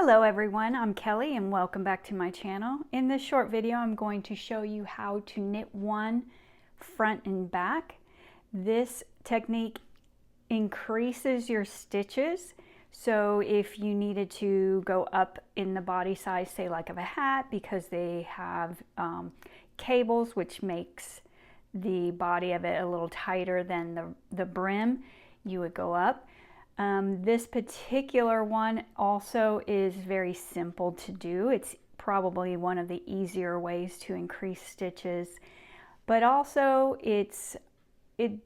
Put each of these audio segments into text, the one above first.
Hello everyone, I'm Kelly and welcome back to my channel. In this short video I'm going to show you how to knit one front and back. This technique increases your stitches, so if you needed to go up in the body size, say like of a hat, because they have cables which makes the body of it a little tighter than the brim, you would go up. This particular one also is very simple to do. It's probably one of the easier ways to increase stitches, but also it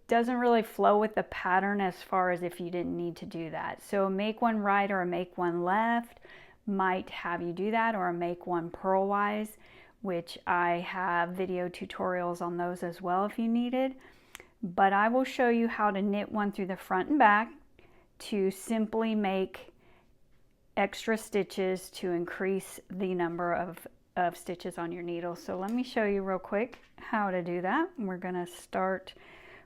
doesn't really flow with the pattern as far as if you didn't need to do that. So a make one right or a make one left might have you do that, or a make one purlwise, which I have video tutorials on those as well if you needed. But I will show you how to knit one through the front and back to simply make extra stitches to increase the number of stitches on your needle. So let me show you real quick how to do that. We're going to start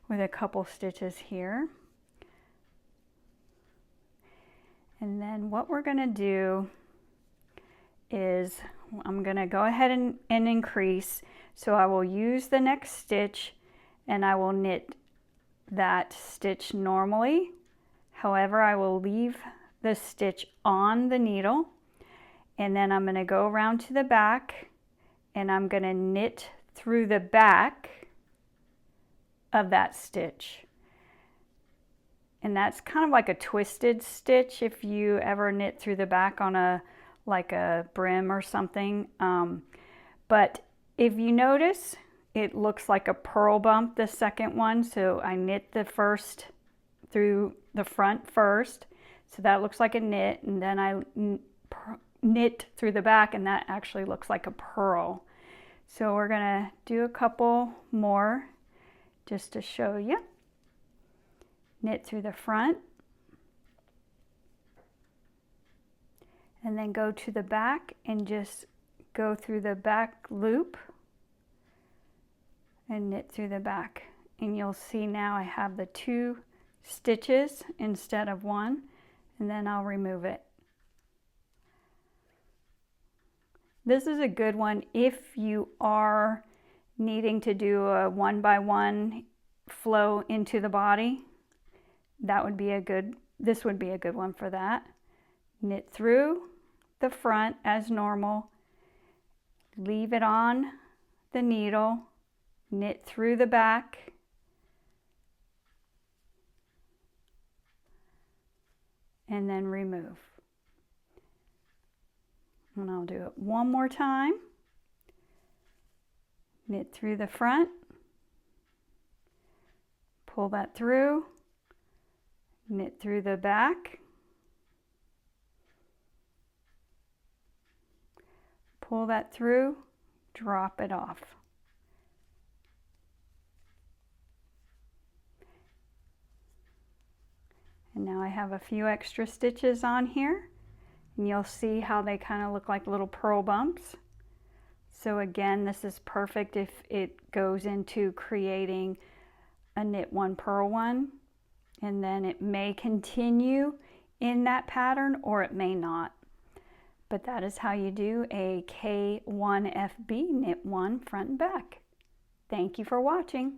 with a couple stitches here. And then what we're going to do is I'm going to go ahead and increase. So I will use the next stitch and I will knit that stitch normally. However, I will leave the stitch on the needle, and then I'm going to go around to the back and I'm going to knit through the back of that stitch. And that's kind of like a twisted stitch if you ever knit through the back on like a brim or something. But if you notice, it looks like a purl bump, the second one. So I knit the first through the front first, so that looks like a knit, and then I knit through the back and that actually looks like a purl. So we're gonna do a couple more just to show you. Knit through the front and then go to the back and just go through the back loop and knit through the back, and you'll see now I have the two stitches instead of one, and then I'll remove it. This is a good one if you are needing to do a 1-by-1 flow into the body. This would be a good one for that. Knit through the front as normal, leave it on the needle, knit through the back, and then remove. And I'll do it one more time. Knit through the front, pull that through, knit through the back, pull that through, drop it off. And now I have a few extra stitches on here, and you'll see how they kind of look like little purl bumps. So again, this is perfect if it goes into creating a knit one, purl one, and then it may continue in that pattern or it may not. But that is how you do a K1fb knit one front and back. Thank you for watching.